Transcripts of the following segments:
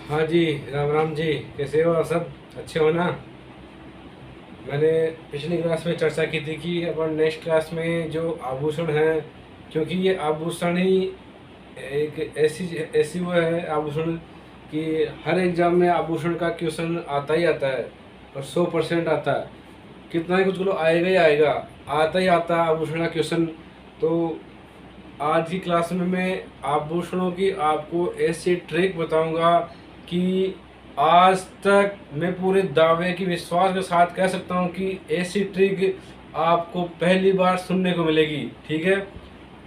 हाँ जी, राम राम जी। कैसे हो आप? सब अच्छे हो ना? मैंने पिछली क्लास में चर्चा की थी कि अपन नेक्स्ट क्लास में जो आभूषण हैं, क्योंकि ये आभूषण ही एक ऐसी ऐसी वो है आभूषण कि हर एग्जाम में आभूषण का क्वेश्चन आता ही आता है और 100% आता है। कितना ही कुछ लो आएगा ही आएगा, आता ही आता है आभूषण का क्वेश्चन। तो आज की क्लास में मैं आभूषणों की आपको ऐसी ट्रिक बताऊंगा कि आज तक मैं पूरे दावे की विश्वास के साथ कह सकता हूं कि ऐसी ट्रिक आपको पहली बार सुनने को मिलेगी। ठीक है?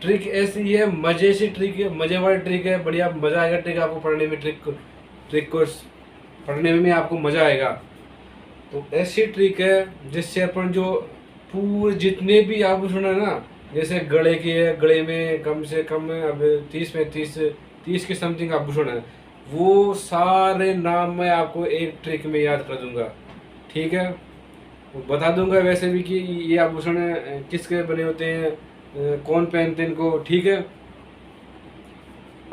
ट्रिक ऐसी है, मजे से ट्रिक है, मजे वाली ट्रिक है, बढ़िया मजा आएगा ट्रिक आपको पढ़ने में। ट्रिक को पढ़ने में आपको मजा आएगा। तो ऐसी ट्रिक है जिससे अपन जो पूरे जितने भी आभूषण है ना, जैसे गले की है, गले में कम से कम अब 30 के समथिंग आभूषण है, वो सारे नाम मैं आपको एक ट्रिक में याद कर दूंगा। ठीक है? वो बता दूंगा वैसे भी कि ये आभूषण किसके बने होते हैं, कौन पहनते हैं इनको। ठीक है?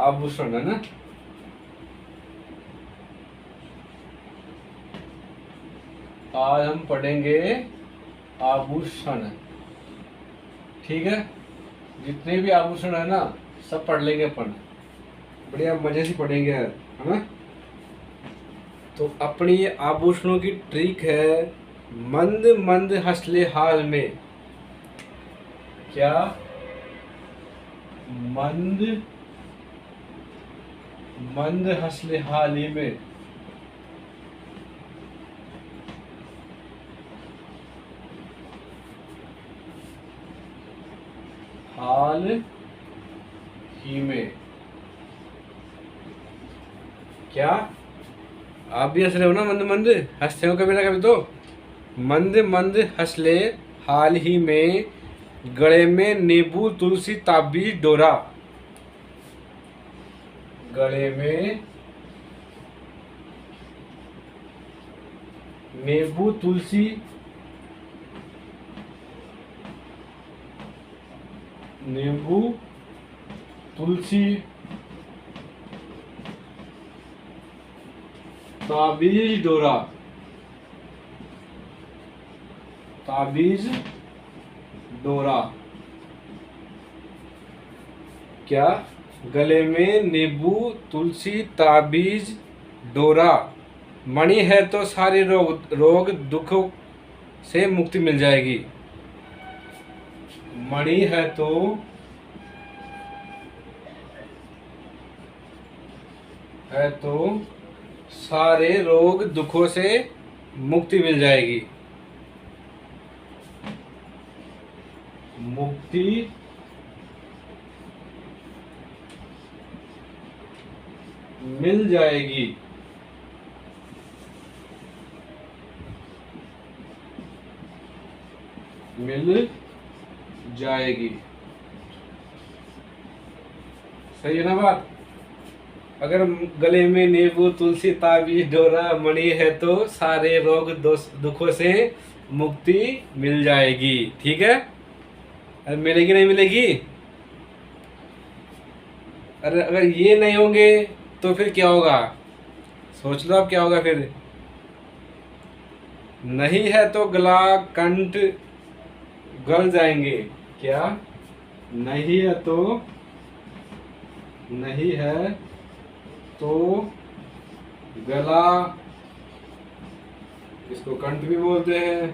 आभूषण है ना, आज हम पढ़ेंगे आभूषण। ठीक है? जितने भी आभूषण है ना, सब पढ़ लेंगे अपन, बढ़िया मजे से पढ़ेंगे यार, है ना? तो अपनी ये आभूषणों की ट्रिक है, मंद मंद हंसले हाल में। क्या? मंद मंद हंसले हाल ही में। हाल ही में। क्या? आप भी हंस रहे हो ना? मंद मंद हंसते हो कभी ना कभी तो। मंद मंद हंस ले हाल ही में, गले में नींबू तुलसी ताबीज डोरा। गले में नींबू तुलसी नींबू तुलसी ताबीज डोरा। ताबीज डोरा। क्या? गले में नींबू तुलसी ताबीज डोरा, मणि है तो सारे रोग दुखों से मुक्ति मिल जाएगी। मणि है तो सारे रोग दुखों से मुक्ति मिल जाएगी। मुक्ति मिल जाएगी। मिल जाएगी। सही है ना बात? अगर गले में नींबू तुलसी ताबीज डोरा मणि है तो सारे रोग दुखों से मुक्ति मिल जाएगी। ठीक है? अरे मिलेगी नहीं मिलेगी? अरे अगर ये नहीं होंगे तो फिर क्या होगा? सोच लो अब क्या होगा फिर। नहीं है तो गला कंठ गल जाएंगे। क्या? नहीं है तो गला, इसको कंठ भी बोलते हैं।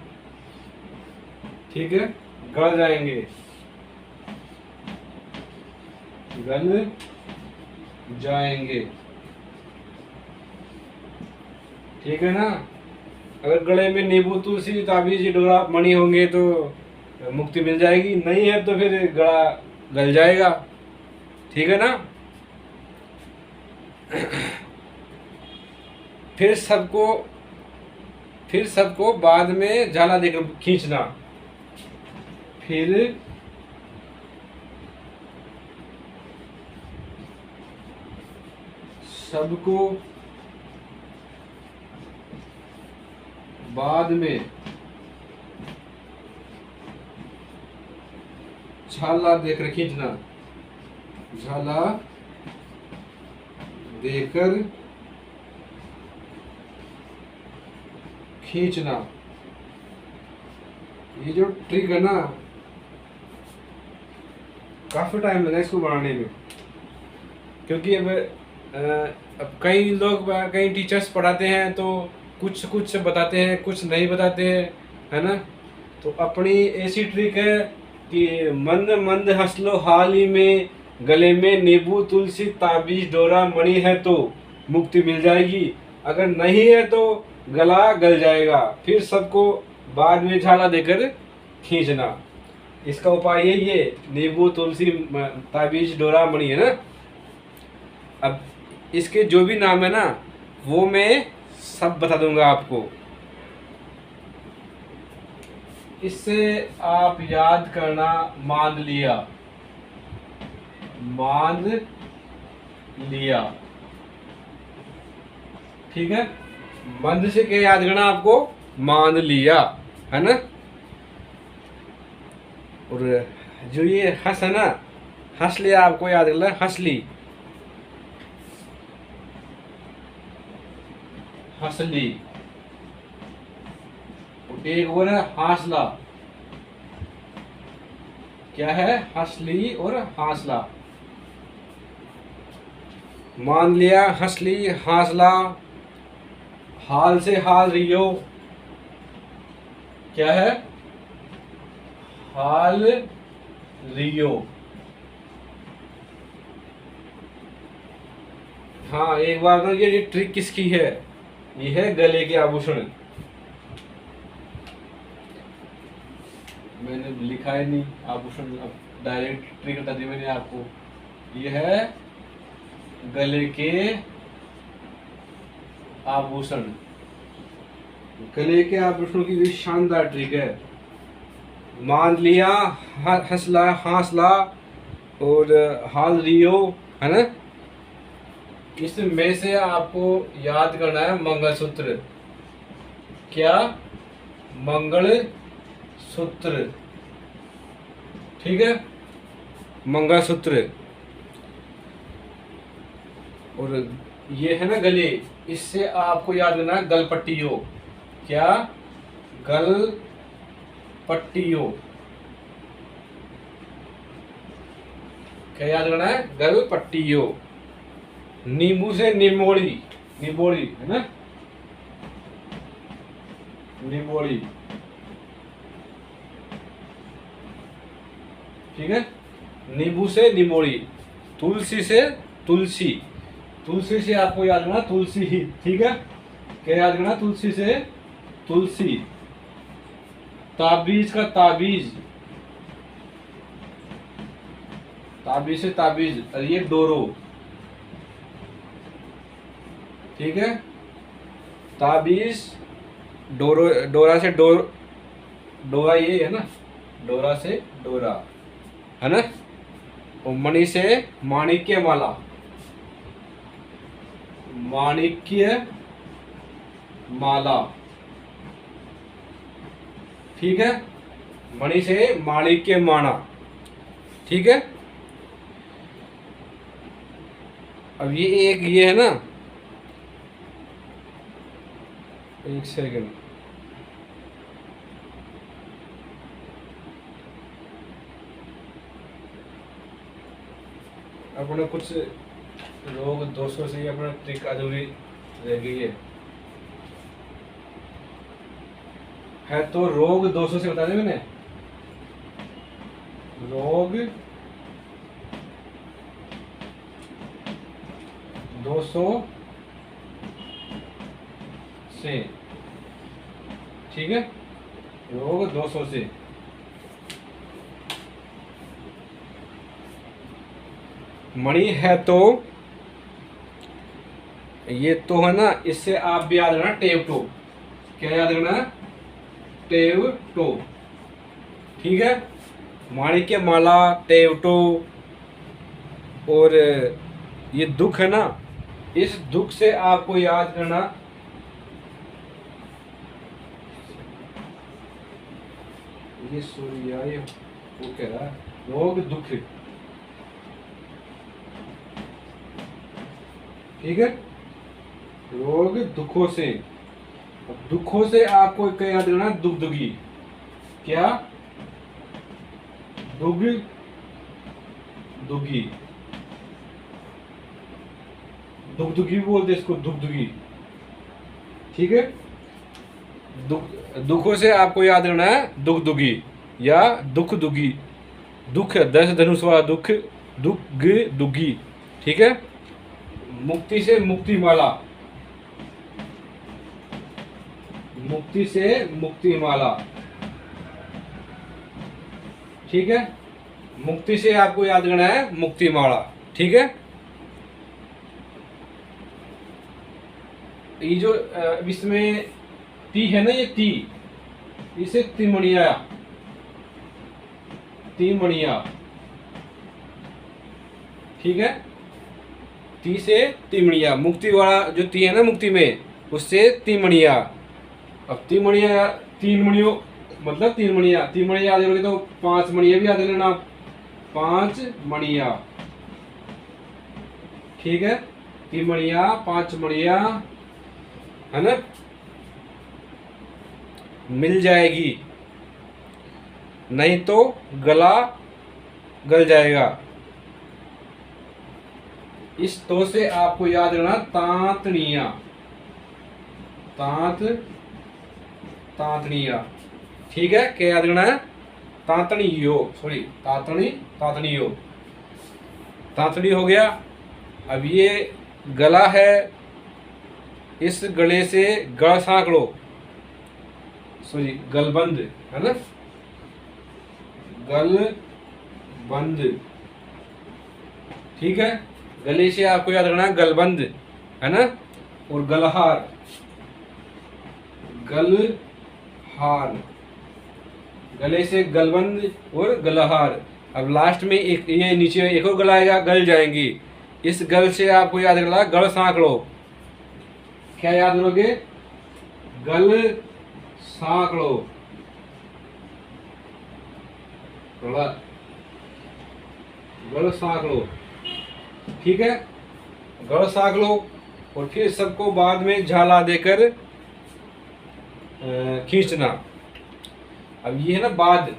ठीक है? गल जाएंगे, गल जाएंगे। ठीक है ना? अगर गले में नींबू तुलसी ताबीज डोरा मणि होंगे तो मुक्ति मिल जाएगी, नहीं है तो फिर गला गल जाएगा। ठीक है ना? फिर सबको बाद में झाला देकर खींचना। फिर सबको बाद में झाला देकर खींचना। झाला देकर खींचना। ये जो ट्रिक है ना, काफ़ी टाइम लगा इसको बनाने में, क्योंकि अब कई लोग कई टीचर्स पढ़ाते हैं तो कुछ कुछ बताते हैं, कुछ नहीं बताते हैं, है ना। तो अपनी ऐसी ट्रिक है कि मंद मंद हंस लो हाल ही में, गले में नींबू तुलसी ताबीज डोरा मणि है तो मुक्ति मिल जाएगी, अगर नहीं है तो गला गल जाएगा, फिर सबको बाद में झाला देकर खींचना। इसका उपाय यही है, नींबू तुलसी ताबीज डोरा मणि, है ना। अब इसके जो भी नाम है ना, वो मैं सब बता दूंगा आपको। इससे आप याद करना, मान लिया, मान लिया, ठीक है। मंद से क्या याद करना आपको, मान लिया, है ना। और जो ये हंस है ना, हंस लिया आपको याद करना, हंस ली, हंस ली। एक और है हासला, क्या है, हंस ली और हासला। मान लिया, हंस ली, हासला, हाल से हाल रियो, क्या है, हाल रियो। हाँ, एक बार ना, ये ट्रिक किसकी है, ये है गले के आभूषण। मैंने लिखा है नहीं आभूषण, अब डायरेक्ट ट्रिक बता दी मैंने आपको। ये है गले के आभूषण। गले के आभूषणों की भी शानदार ट्रिक है। मान लिया, हंसला, हासला और हाल रियो, है ना। इसमें से आपको याद करना है मंगलसूत्र, क्या, मंगलसूत्र, ठीक है, मंगलसूत्र। और ये है ना गले, इससे आपको याद करना है गलपट्टियो, क्या, गल पट्टियो, क्या याद करना है, गल पट्टियो। नींबू से निमोड़ी, निबोड़ी, है ना, निबोड़ी, ठीक है। नींबू से निमोड़ी, तुलसी से तुलसी, तुलसी से आपको याद करना तुलसी ही, ठीक है। क्या याद करना, तुलसी से तुलसी। ताबीज का ताबीज, ताबीज से ताबीज, और ये डोरो, ठीक है। ताबीज, डोरो, डोरा से डोरा, ये है ना, डोरा से डोरा, है ना। और मणि से माणिक्य माला, माणिक्य माला, ठीक है। मणि से माणिक्य माला, ठीक है। अब ये एक ये है ना, एक सेकंड, अपने कुछ लोग दोस्तों से अपना ट्रिक अधूरी रह गई है तो रोग 200 से बता दें मैंने, रोग 200 से, ठीक है, रोग 200 से। मणि है तो ये तो है ना, इससे आप भी याद रखना टेवटो, क्या याद रखना, टेवटो, ठीक है। माणिक्य माला, टेवटो। और ये दुख है ना, इस दुख से आपको याद करना, ये सॉरी यार, ये वो कह रहा है रोग दुख, ठीक है, रोग दुखों से। अब दुखों से आपको क्या याद रखना, दुख दुगी, क्या, दुग दुगी, दुख दुगी भी बोलते इसको, दुख दुगी, ठीक है। दुखों से आपको याद रखना है दुख दुगी या दुख दुगी। दुख 10 धनुष वाला दुख, दुख दुगी, ठीक है। मुक्ति से मुक्ति माला, मुक्ति से मुक्ति माला, ठीक है। मुक्ति से आपको याद करना है मुक्ति माला, ठीक है। ये जो इसमें ती है ना, ये ती, इसे तिमणिया, तिमणिया, ठीक है। ती से तिमणिया, मुक्ति वाला जो ती है ना मुक्ति में, उससे तिमणिया। अब तिमणिया, तीन मणियों मतलब तीन मणिया, तीन मणिया याद करोगे तो 5 मणिया भी याद लेना, 5 मणिया, ठीक है। 3 मणिया, 5 मणिया, है ना, मिल जाएगी, नहीं तो गला गल जाएगा। इस तो से आपको याद रखना तांतनिया, तांतनिया, ठीक है। क्या याद रखना है, तांतनियो, सॉरी तांतनियो, तांतनी हो गया। अब ये गला है, इस गले से गला सांक लो, सॉरी गलबंद, है ना, गलबंद, ठीक है। गले से आपको याद रखना है गलबंद, है ना। और गलहार, गलहार, गले से गलबंद और गलहार। अब लास्ट में एक ये नीचे एक और गला आएगा, गल जाएंगी। इस गल से आपको याद रखना गल सांक लो। क्या याद रखोगे, गल सांक लो, गल सांक लो, ठीक है। गल सांक लो और फिर सबको बाद में झाला देकर खींचना। अब ये है ना बाद,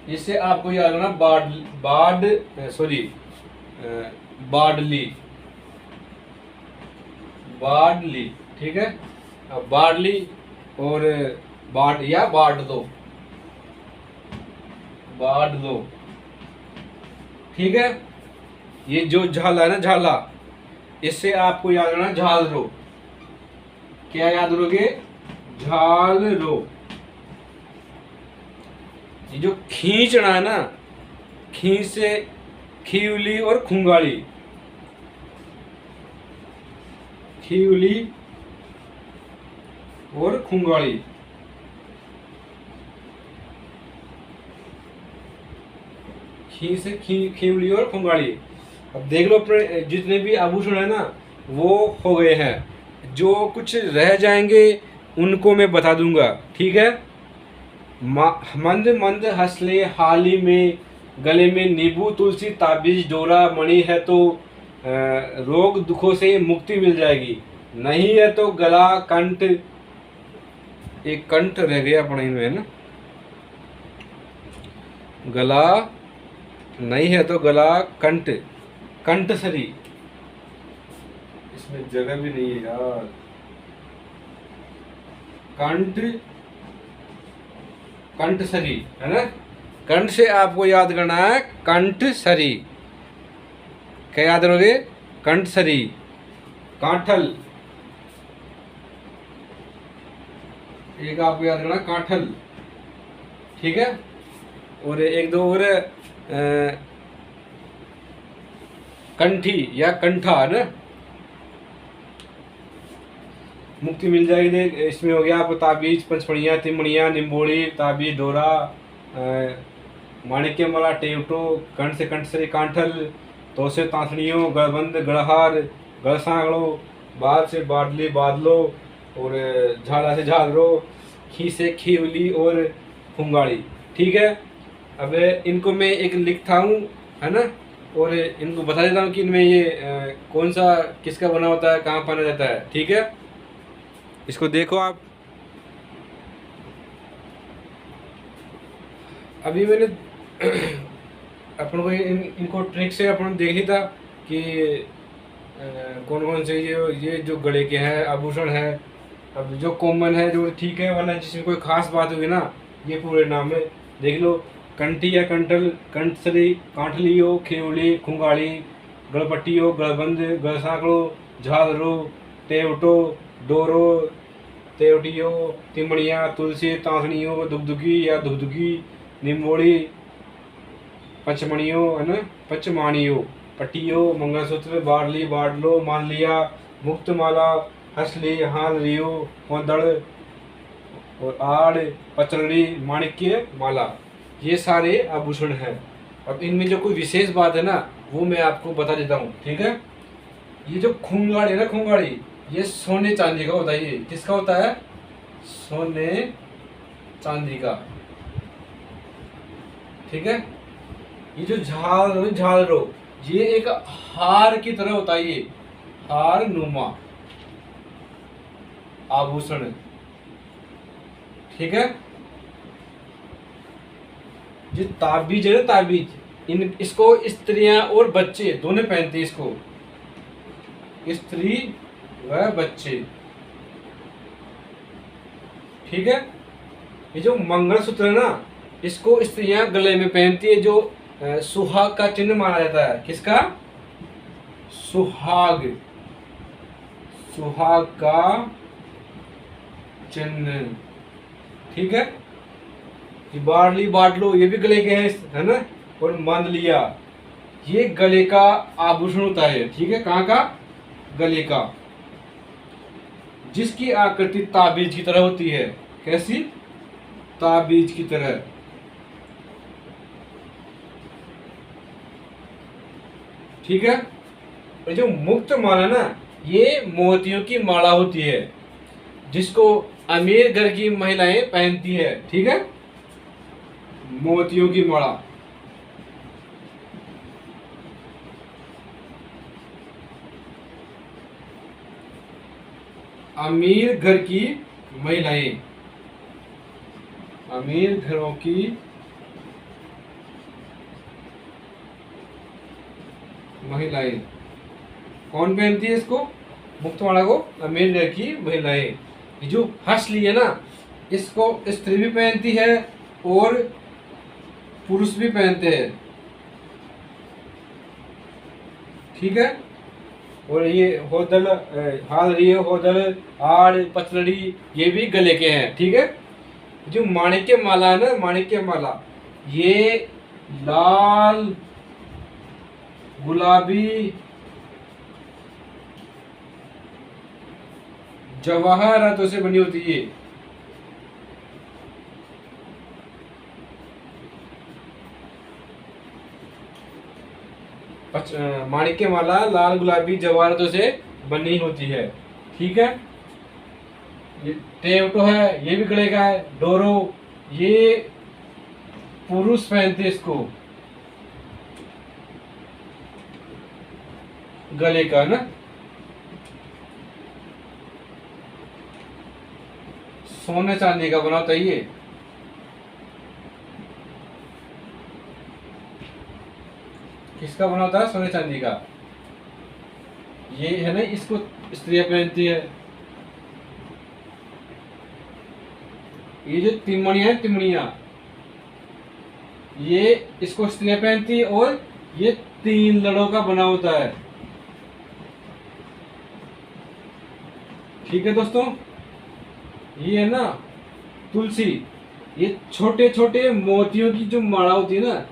इससे आपको याद रखना बाडली, बाडली, ठीक है। अब बाडली और बाड या बाढ़ दो, बाढ़ दो, ठीक है। ये जो झाला है ना, झाला, इससे आपको याद रखना झाल रो। क्या याद रखोगे, झाल रो। ये जो खींचना है ना, खींच से खीवली और खुंगाली, खीवली और खुंगाली, खी से खीवली और खुंगाली। अब देख लो अपने जितने भी आभूषण है ना वो हो गए हैं, जो कुछ रह जाएंगे उनको मैं बता दूंगा, ठीक है। मंद मंद हंसले हाली में, गले में नींबू तुलसी ताबीज डोरा मणि है तो रोग दुखों से मुक्ति मिल जाएगी, नहीं है तो गला कंठ, एक कंठ रह गया पढ़ाई में, है ना, गला नहीं है तो गला कंठ, कंठसरी, इसमें जगह भी नहीं है यार, कंठ, कंठसरी, है ना। कंठ से आपको याद करना है कंठसरी। क्या याद रखोगे, कंठसरी, कांठल, एक आपको याद करना कांठल, ठीक है। और एक दो और कंठी या कंठा, है ना, मुक्ति मिल जाएगी। इसमें हो गया आपको ताबीज, पंचमणिया, तिमणिया, निम्बोड़ी, ताबीज, डोरा, माणिक्य माला, टेवटो, कंठ से कंठसरी, कांठल, तो से तांतड़ियों, गड़बंद, गड़हार, गड़सांगड़ो, बाद से बादली, बादलो, और झाला से झालरो, खी से खीवली और फुंगाड़ी, ठीक है। अब इनको मैं एक लिखता हूँ, है ना, और इनको बता देता हूँ कि इनमें ये कौन सा किसका बना होता है, कहाँ पाना जाता है, ठीक है। इसको देखो आप। अभी मैंने अपन को इनको ट्रिक से अपन देख ही था कि कौन कौन से ये जो गले के हैं आभूषण है। अब जो कॉमन है जो ठीक है, वरना जिसमें कोई खास बात होगी ना, ये पूरे नाम है देख लो। कंठी या कंटल, कंठसरी, कांठलियो, खेवली, खुंगाड़ी, गलपट्टियो, गलबंद, गलसाकड़ो, झालरो, तेवटो, डोरो, तेवटियो, तिमड़िया, तुलसी, तांसनियो, दुगदुगी या दुगदुगी, निम्बोड़ी, पचमणियों है ना, पचमाणियों, पट्टियों, मंगलसूत्र, बारली, बाडलो, मान लिया, मुक्तमाला, हसली, हाल रियो, मोदड़ और आड़, पचलड़ी, माणिक्य माला, ये सारे आभूषण हैं। अब इनमें जो कोई विशेष बात है ना, वो मैं आपको बता देता हूँ, ठीक है। ये जो खुंगाड़ी है ना, खुंगाड़ी, ये सोने चांदी का होता है। ये किसका होता है? सोने चांदी का, ठीक है। ये जो झालरो, ये एक हार की तरह होता है। ये हार नुमा आभूषण, ठीक है। जो ताबीज है ना, ताबीज, इसको स्त्रियां और बच्चे दोनों पहनते हैं। इसको स्त्री व बच्चे, ठीक है। ये जो मंगलसूत्र है ना, इसको स्त्रियां गले में पहनती है, जो सुहाग का चिन्ह माना जाता है। किसका? सुहाग, सुहाग का चिन्ह, ठीक है। ये बाडली, बाडलो, ये भी गले के हैं, है ना। और मांदलिया, ये गले का आभूषण होता है, ठीक है। कहाँ का? गले का, जिसकी आकृति ताबीज की तरह होती है। कैसी? ताबीज की तरह, ठीक है। और जो मुक्त माला ना, ये मोतियों की माला होती है, जिसको अमीर घर की महिलाएं पहनती है, ठीक है। मोतियों की माला, अमीर घर की महिलाएं, अमीर घरों की महिलाएं कौन पहनती है इसको? मुक्तमाला को अमीर घर की महिलाएं। ये जो हंसली है ना, इसको स्त्री भी पहनती है और पुरुष भी पहनते हैं, ठीक है। और ये होदल, हाल रही है, होदल, आड़, पचलड़ी, ये भी गले के हैं, ठीक है। जो माणिक्य माला है ना, माणिक्य माला, ये लाल, गुलाबी, जवाहरातों से बनी होती है। माणिक्य माला लाल, गुलाबी, जवाहरातों से बनी होती है, ठीक है। ये टेवटो है, ये भी गले का है। डोरो, ये पुरुष पहनते इसको, गले का ना। सोने चांदी का बना होता है ये, किसका बना होता है? सोने चांदी का। ये है ना, इसको स्त्रियां पहनती है। ये जो तिमड़िया है, तिमड़िया, ये इसको स्त्रियां पहनती है, और ये 3 लड़ों का बना होता है, ठीक है दोस्तों। ये है ना तुलसी, ये छोटे छोटे मोतियों की जो माला होती है ना,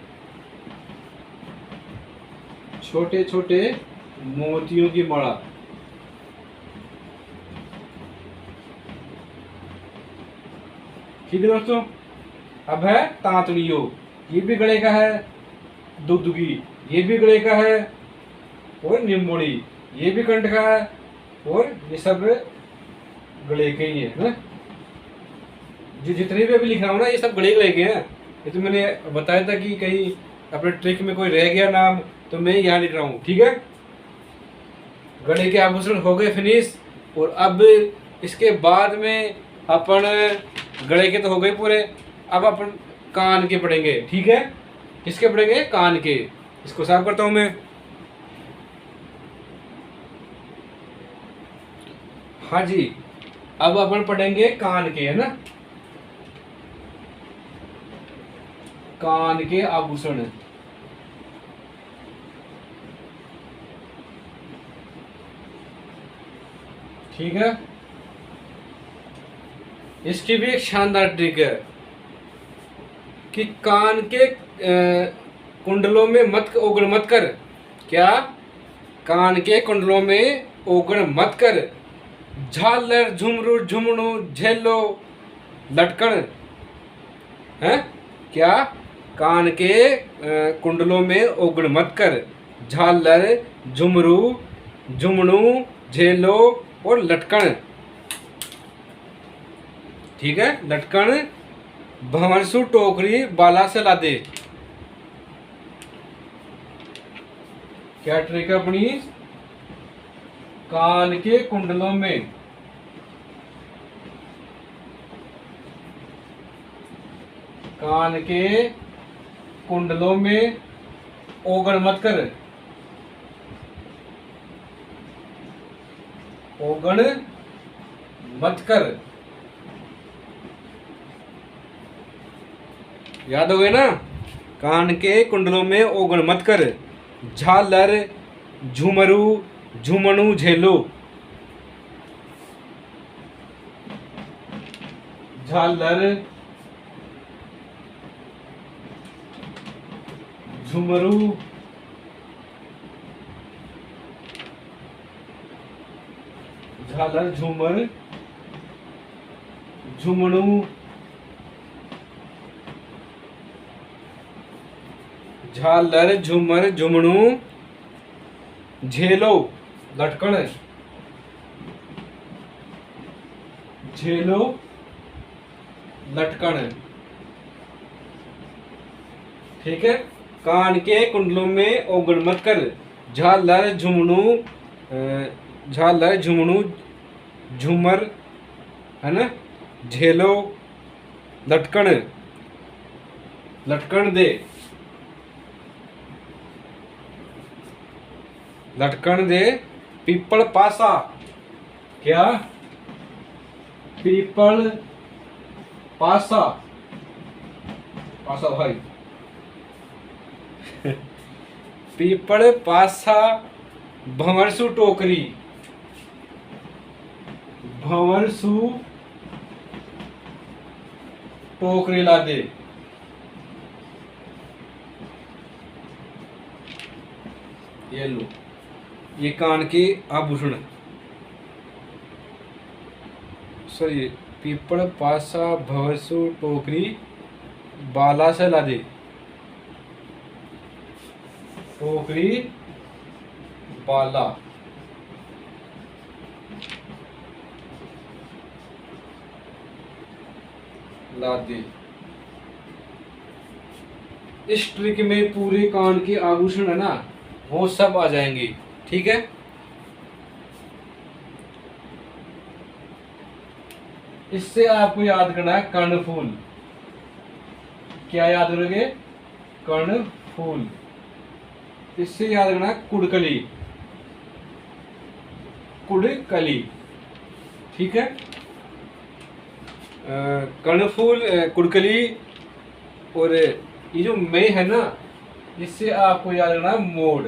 छोटे छोटे मोतियों की माला, ठीक है दोस्तों। अब है तांतड़ियों, ये भी गले का है। दुगदुगी, ये भी गले का है। और निम्बोड़ी, ये भी कंठ का है। और ये सब गले के ही है ना। जो जितने भी अभी लिख रहा हूँ ना, ये सब गले के हैं। ये तो मैंने बताया था कि कहीं अपने ट्रिक में कोई रह गया नाम, तो मैं यहाँ लिख रहा हूँ, ठीक है। गले के आभूषण हो गए फिनिश। और अब इसके बाद में अपन गले के तो हो गए पूरे, अब अपन कान के पढ़ेंगे। ठीक है, किसके पढ़ेंगे? कान के। इसको साफ करता हूं मैं। हाँ जी, अब अपन पढ़ेंगे कान के, है ना, कान के आभूषण। ठीक है, इसकी भी एक शानदार ट्रिक है कि कान के कुंडलों में मत ओगण मत कर। क्या? कान के कुंडलों में ओगण मत कर। झालर झुमरू झुमणु झेलो लटकन है। क्या? कान के कुंडलों में ओगण मत कर। झालर झुमरू झुमणु झेलो और लटकन। ठीक है, लटकन भंवरसु टोकरी बाला से ला दे। क्या ट्रिक है अपनी? कान के कुंडलों में ओगण मत कर। ओगण मत कर। याद हो गए ना? कान के कुंडलों में ओगण मत कर। झालर झुमरू झुमणु झेलो। झालर झुमरू झालर झूमर झुमणु झालर झूमर झुमणु झेलो लटकन। झेलो लटकन। ठीक है, कान के कुंडलों में ओगण मत कर। झालर झुमणु झूमर, है ना, झेलो लटकन। लटकन दे। लटकन दे पीपल पासा। क्या? पीपल पासा। पासा भाई पीपल पासा भंवरसु टोकरी। भंवरसु टोकरी ला दे। ये लो, ये कान के आभूषण। सॉरी, पीपल पासा भंवरसु टोकरी बाला से ला दे। टोकरी बाला ला दे। इस ट्रिक में पूरे कान के आभूषण है ना, वो सब आ जाएंगे। ठीक है, इससे आपको याद करना है कर्णफूल। क्या याद करोगे? कर्णफूल। इससे याद करना है कुड़कली। कुड़कली। ठीक है, कर्णफूल, कुड़कली और ये जो मैं है ना, इससे आपको याद करना है मोड़।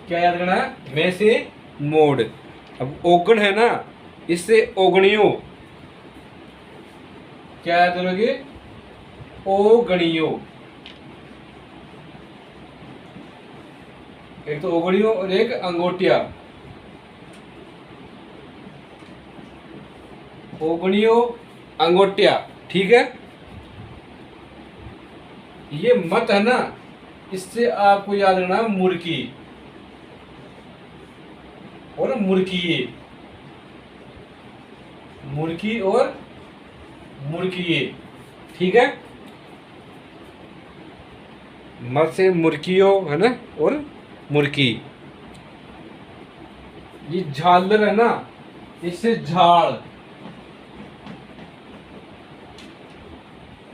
क्या याद करना है? मैं से मोड़। अब ओगण है ना, इससे ओगणियों। क्या याद करोगे? ओगणियों। एक तो ओगणियों और एक अंगोटिया। ओगणियों अंगोटिया। ठीक है, ये मत है ना, इससे आपको याद रखना मुर्की और मुर्की। मुर्की और मुर्की। ठीक है, मत से मुर्कियो, है ना, और मुर्की। ये झालर है ना, इससे झाड़,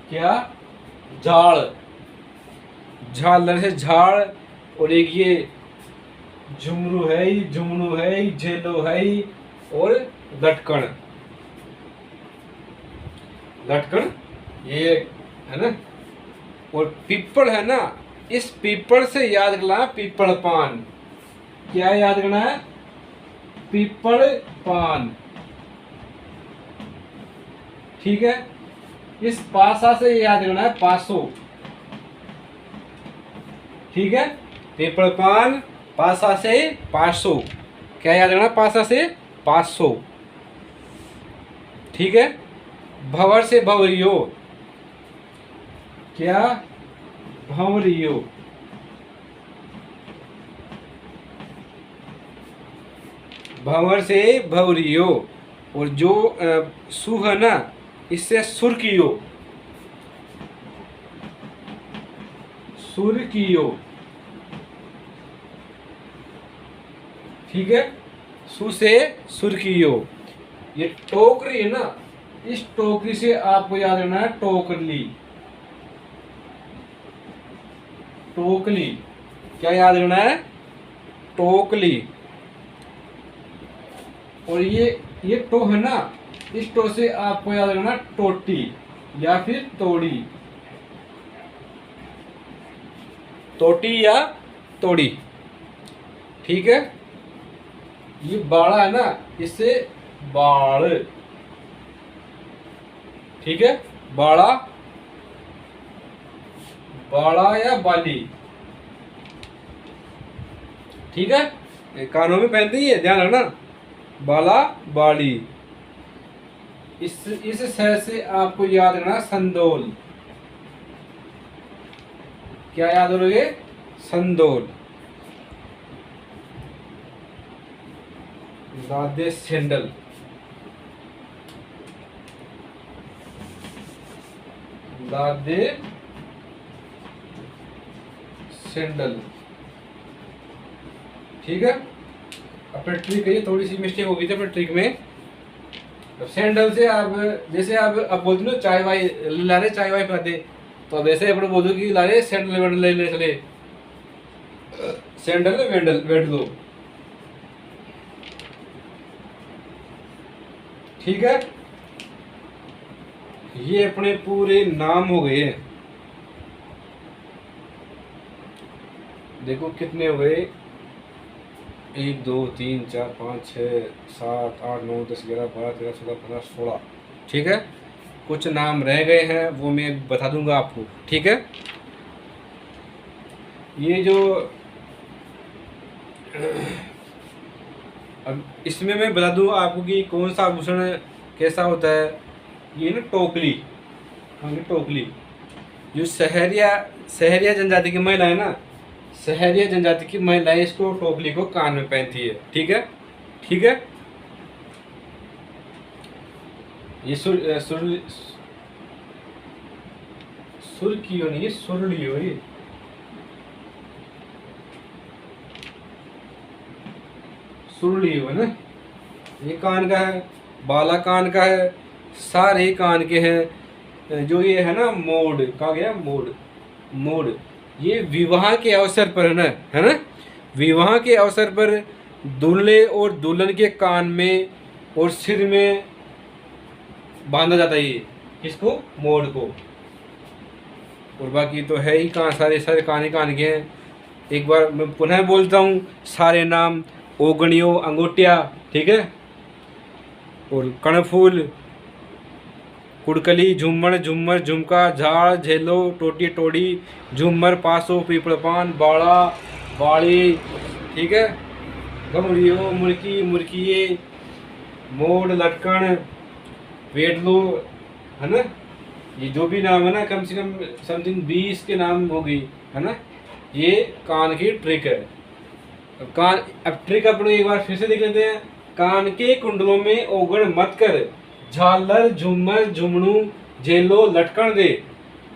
क्या, झाड़, झालर से झाड़। और एक ये झुमरू है, झुमनू है, झेलो है, और लटकन, लटकन ये है ना। और पीपल है ना, इस पीपल से याद करना पीपल पान। क्या याद करना है? पीपल पान। ठीक है। इस पासा से याद करना है पासो। ठीक है। पीपल पान, पासा से पासो। क्या याद करना? पासा से पासो। ठीक है। भंवर से भंवरियो। क्या? भंवरियो। भंवर से भंवरियो। और जो सु है ना, इससे सुर्कियो, सुर्कियो। ठीक है। सु से सुर्कियो। ये टोकरी है ना, इस टोकरी से आपको याद रखना है टोकरली, टोकली। क्या याद रखना है? टोकली। और ये टो है ना, इस टो से आपको याद रखना टोटी या फिर तोड़ी, तोटी या तोड़ी। ठीक है। ये बाड़ा है ना, इससे बाड़। ठीक है। बाड़ा, बाड़ा या बाली। ठीक है। ये कानों में पहनते ही है, ध्यान रखना। बाला, बाड़ी। इस शहर से आपको याद रखना संदोल। क्या याद रखोगे? संदोल। लादे सैंडल, लादे सैंडल। ठीक है। अपने ट्रिक है, थोड़ी सी मिस्टेक हो गई थी अपने ट्रिक में। सैंडल से आप, जैसे आप बोलते हो चाय वाय ला रहे, चाय वाय पिलाते, तो अब ऐसे अपने बोलो कि ला रहे सैंडल वेंडल ले चले, सैंडल वेंडल वेट दो। ठीक है। ये अपने पूरे नाम हो गए। देखो कितने हो गए, 1 2 3 4 5 6 7 8 9 10 11 12 13 14 15 16। ठीक है। कुछ नाम रह गए हैं, वो मैं बता दूंगा आपको। ठीक है। ये जो अब इसमें मैं बता दूँ आपको कि कौन सा आभूषण कैसा होता है। ये ना टोकली, हाँ ये टोकली। जो सहरिया, सहरिया जनजाति की महिला है ना, सहरिया जनजाति की महिलाएं इसको टोकली को कान में पहनती है। ठीक है। ठीक है। ये सुर्कियो नहीं, ये सुरलियो। ये सुरलियो है ना। ये कान का है, बाला कान का है, सारे कान के हैं। जो ये है ना मोड़, कहा गया मोड़, मोड़। ये विवाह के अवसर पर है ना, विवाह के अवसर पर दूल्हे और दुल्हन के कान में और सिर में बांधा जाता है। ये किसको? मोड़ को। और बाकी तो है ही कहाँ, सारे सारे कान ही कान के हैं। एक बार मैं पुनः बोलता हूँ सारे नाम। ओगणियों, अंगूठिया। ठीक है। और कर्णफूल, कुड़कली, झूमर, झुम्मर, झुमका, झाड़, झेलो, टोटी, टोड़ी, झूमर, पासो, पीपड़पान, बाड़ा, बाड़ी। ठीक है। घमड़ियों, मुर्की, मुर्किए, मोड़, लटकन, वेडलो, है ना। ये जो भी नाम है ना, कम से कम समथिंग 20 के नाम हो गई, है ना। ये कान की ट्रिक है। कान, अब ट्रिक अपने एक बार फिर से देख लेते हैं। कान के कुंडलों में ओगण मत कर, झालर, झूमर, झुमणू, झेलो, लटकन दे,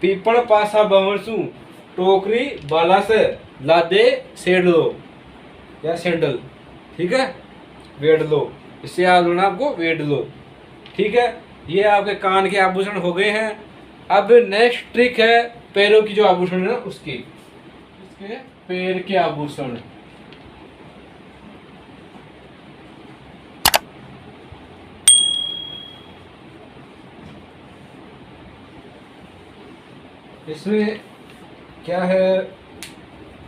पीपड़ पासा बंवरसू, टोकरी बाला से लादे सेड लो या सैंडल। ठीक है। वेड लो। इससे याद होना आपको वेट लो। ठीक है, ये आपके कान के आभूषण हो गए हैं। अब नेक्स्ट ट्रिक है पैरों की जो आभूषण है ना उसकी, इसके पैर के आभूषण। इसमें क्या है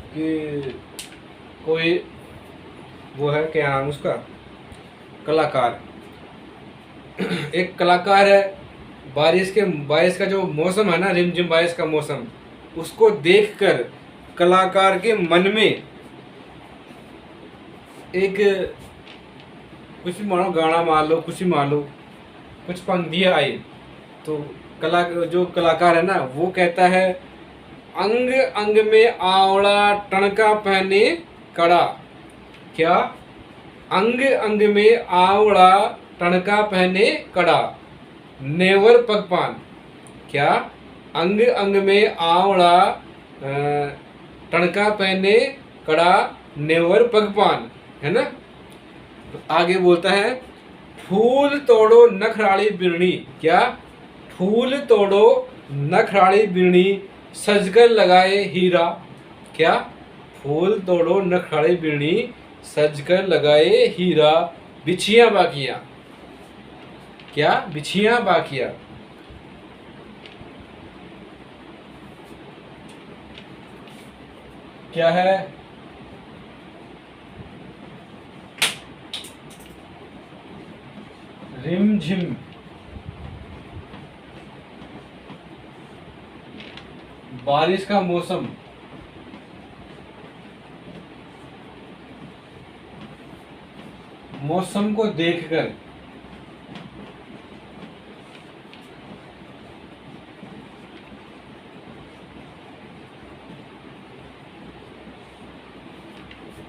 कि कोई वो है, क्या नाम उसका, कलाकार, एक कलाकार है, बारिश का जो मौसम है ना, रिमझिम बारिश का मौसम, उसको देखकर कलाकार के मन में एक कुछ भी मानो, गाना मान लो, कुछ भी मान लो, कुछ पंक्तियाँ आई तो जो कलाकार है ना वो कहता है, अंग अंग में आवड़ा टणका पहने कड़ा। क्या? अंग अंग में आवड़ा टणका पहने कड़ा, नेवर पगपान। क्या? अंग अंग में आवड़ा टणका पहने कड़ा, नेवर पगपान, है ना। तो आगे बोलता है, फूल तोड़ो नखराली बिरणी। क्या? फूल तोड़ो नखराली बिरणी, सजकर लगाए हीरा। क्या? फूल तोड़ो नखराली बिरणी, सजकर लगाए हीरा, बिछियां बाकियां। क्या? बिछियां बाकियां। क्या है? रिमझिम बारिश का मौसम, मौसम को देखकर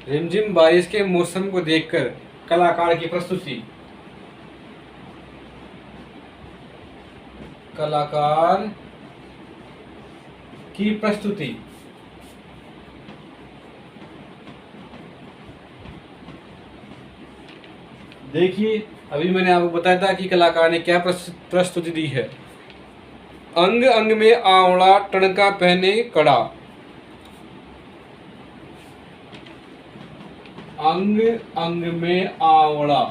रिमझिम बारिश के मौसम को देखकर कलाकार की प्रस्तुति। कलाकार की प्रस्तुति। देखिए, अभी मैंने आपको बताया था कि कलाकार ने क्या प्रस्तुति दी है। अंग अंग में आवड़ा टणका पहने कड़ा, अंग अंग में आवड़ा,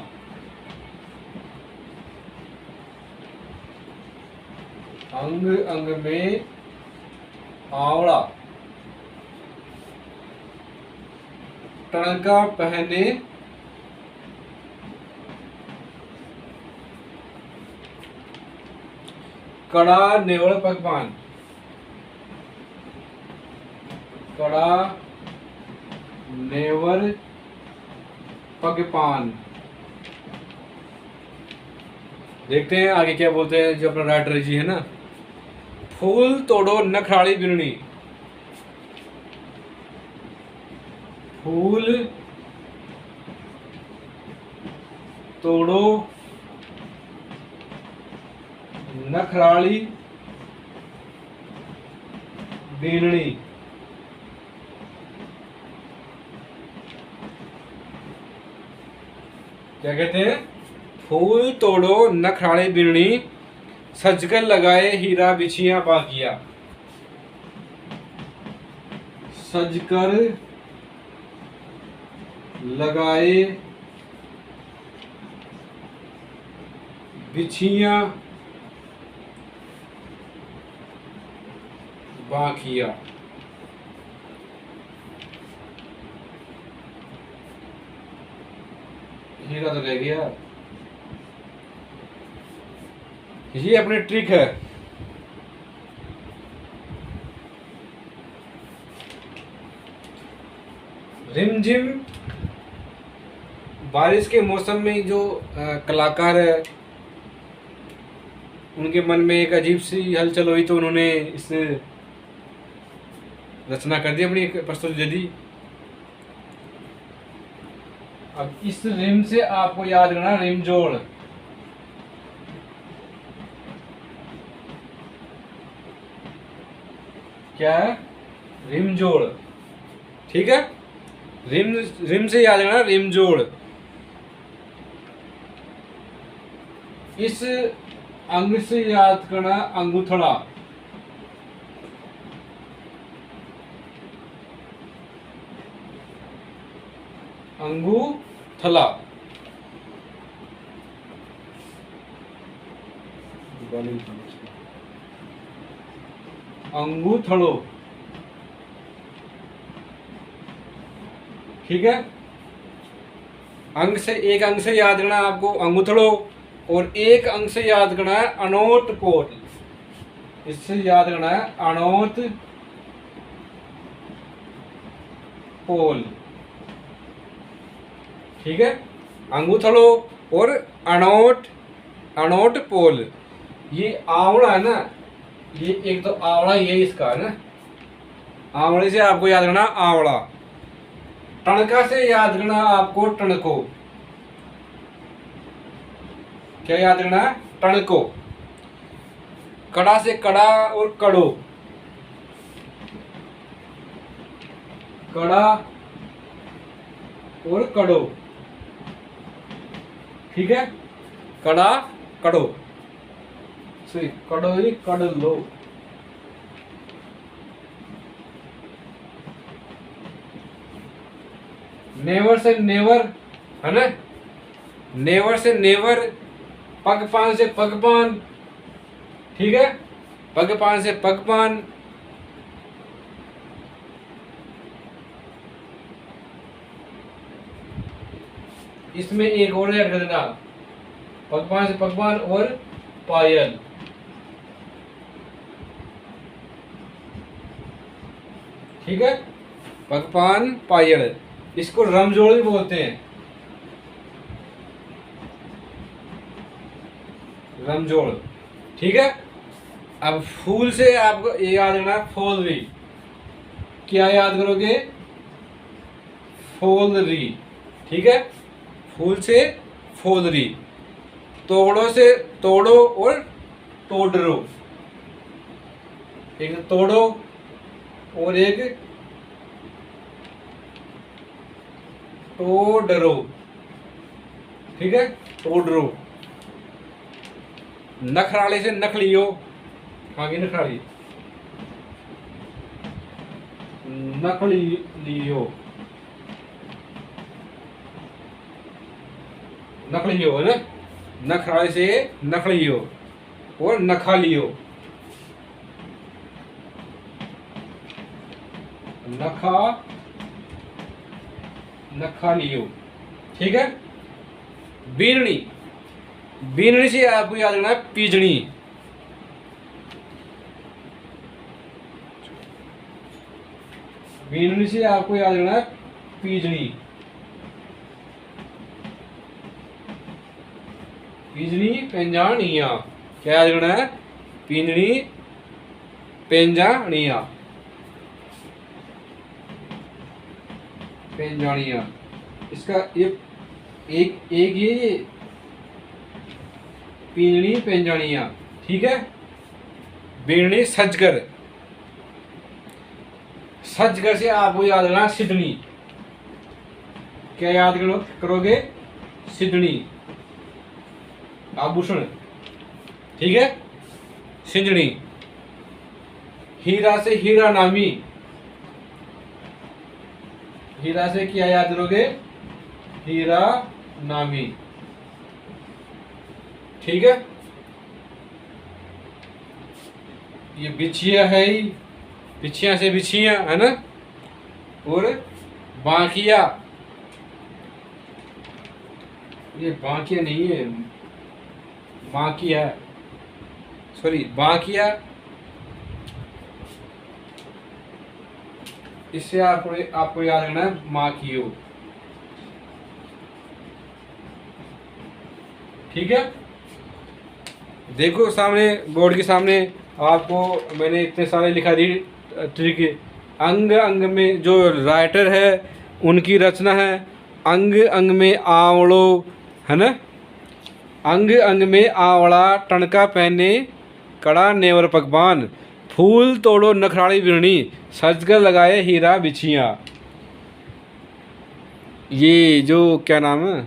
अंग अंग में आवड़ा टणका पहने कड़ा, नेवड़ पकवान। कड़ा नेवर पगपान। देखते हैं आगे क्या बोलते हैं जो अपना राइटर जी है ना। फूल तोड़ो नखराली बिरणी, फूल तोड़ो नखराली बिरणी। क्या कहते हैं? फूल तोड़ो नखराली बिरणी, सजकर लगाए हीरा बिछियां बाकिया। सजकर लगाए बिछियां बाकिया। हीरा तो रह गया। ये अपनी ट्रिक है। रिमझिम बारिश के मौसम में जो कलाकार है, उनके मन में एक अजीब सी हलचल हुई तो उन्होंने इस रचना कर दी, अपनी प्रस्तुति दे दी। अब इस रिम से आपको याद करना, रिम जोड़। क्या है? रिम जोड़। ठीक है, रिम से याद करना, रिम जोड़। इस अंग से याद करना अंगूठड़ा। अंगूठला। अंगूठड़ो। ठीक है, अंग से, एक अंग से याद करना है आपको अंगूठड़ो, और एक अंग से याद करना है अनोट पोल। इससे याद करना है अनोट पोल। ठीक है, अंगूठड़ो और अनोट पोल। ये आंवला है ना, ये एक तो आंवला ये इसका है ना, आंवले से आपको याद करना आंवला। टणका से याद करना आपको टणको। क्या याद करना है? टणको। कड़ा से कड़ा और कड़ो। कड़ा और कड़ो। ठीक है, कड़ा कड़ो से कड़ो ही कड़ लो। नेवर से नेवर है ना, नेवर से नेवर। पगपान से पगपान। ठीक है, पगपान से पगपान। इसमें एक और ऐड कर देना, पगपान से पगपान और पायल। ठीक है, पगपान पायल, इसको रमजोड़ भी बोलते हैं, रमजोड़। ठीक है, अब फूल से आपको ये याद रखना फोलरी। क्या याद करोगे? फोलरी। ठीक है, फूल से फोलरी। तोड़ो से तोड़ो और तोड़रो। एक तोड़ो और एक तोड़रो। ठीक है, तोड़रो। नखराले से नख लियो। आगे नखराली, नख लियो, नख लियो है ना, नखराले से नख लियो और नखा लियो। नखा लियो। ठीक है, बीननी। बीननी से आपको याद रखना है पीजनी। बीननी से आपको याद रखना है पीजनी। पीजनी पेंजानिया। क्या याद रखना है? पीजनी पेंजानिया। पेंजानिया, इसका एक ये पीजनी पेंजानिया। ठीक है, बीननी सजगर। सजगर से आपको याद रखना सिडनी। क्या याद करोगे? सिडनी, आभूषण। ठीक है, सिंजनी। हीरा से हीरा नामी। हीरा से क्या याद करोगे? हीरा नामी। ठीक है, ये बिछिया है ही, बिछिया से बिछिया है ना, और बांकिया। ये बांकिया नहीं है, बांकिया, सॉरी बांकिया। इससे आपको याद रखना है माकियो। ठीक है, देखो सामने बोर्ड के सामने आपको मैंने इतने सारे लिखा दी ट्रिक। अंग अंग में जो राइटर है उनकी रचना है, अंग अंग में आंवड़ो है ना, अंग अंग में आंवड़ा, टणका पहने कड़ा नेवर पकवान, फूल तोड़ो नखराली बिरणी, सजकर लगाए हीरा बिछिया। ये जो क्या नाम है,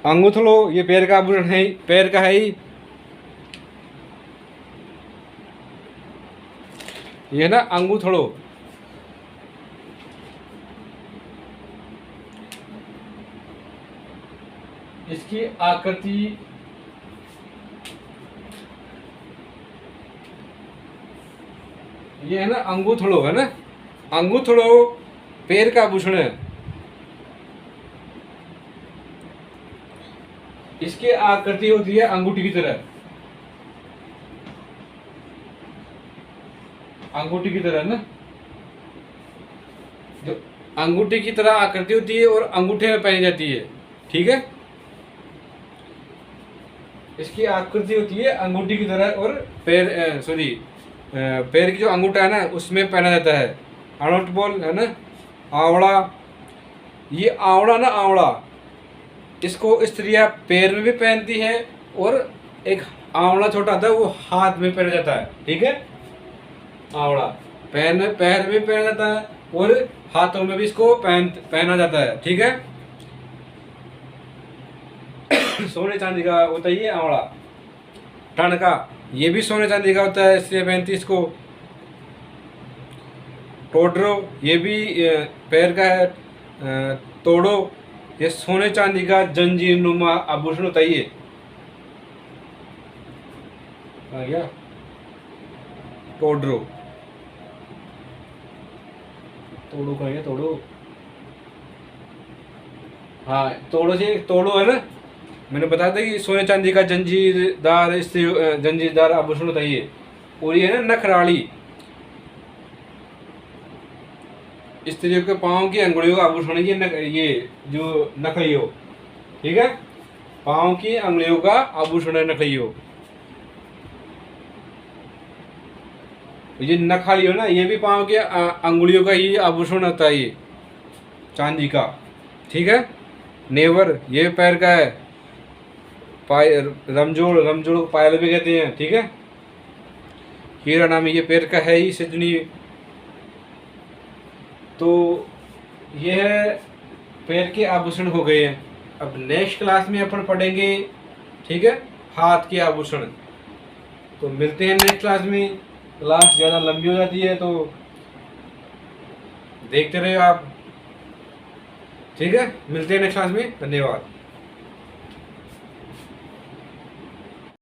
अंगूठलो ये पैर का आभूषण है, पैर का है ही। ये ना अंगूठलो, इसकी आकृति ये है ना अंगूठलो, है ना अंगूठलो पैर का आभूषण है। इसकी आकृति होती है अंगूठी की तरह, अंगूठी की तरह ना, जो अंगूठी की तरह आकृति होती है और अंगूठे में पहनी जाती है। ठीक है, इसकी आकृति होती है अंगूठी की तरह और पैर सॉरी पैर की जो अंगूठा है ना उसमें पहना जाता है। अनोट बॉल है ना, आंवला, ये आंवला ना आंवला, इसको स्त्रियां पैर में भी पहनती है और एक आंवला छोटा था वो हाथ में पहना जाता है। ठीक है, आंवला पैर में भी पहना जाता है और हाथों में भी इसको पहना जाता है। ठीक है, सोने चांदी का होता है ये आंवला। टणका ये भी सोने चांदी का होता है, इसलिए पहनती है इसको। टोडरो ये भी पैर का है। तोड़ो ये सोने चांदी का जंजीर नुमा आभूषण होता है ये। आ गया टोडरो, तोड़ो कहेंगे तोड़ो, हाँ तोड़ो से तोड़ो है ना, मैंने बताया था कि सोने चांदी का जंजीरदार जंजीरदार आभूषण होता है ये। और ये है ना नखराली, स्त्रियों के पाँव की अंगुलियों का आभूषण है ये जो नखलियो। ठीक है, पाँव की अंगुलियों का आभूषण है नखलियो। ये नखालियो ना, ये भी पाँव के अंगुलियों का ही आभूषण होता है ये चांदी का। ठीक है, नेवर ये पैर का है। रमजोड़, रमजोड़ को पायल भी कहते हैं। ठीक है, हीरा नामी ये पैर का है ही सिजनी। तो यह पैर के आभूषण हो गए हैं। अब नेक्स्ट क्लास में अपन पढ़ेंगे, ठीक है, हाथ के आभूषण। तो मिलते हैं नेक्स्ट क्लास में। क्लास ज़्यादा लंबी हो जाती है तो देखते रहिए आप। ठीक है, मिलते हैं नेक्स्ट क्लास में। धन्यवाद।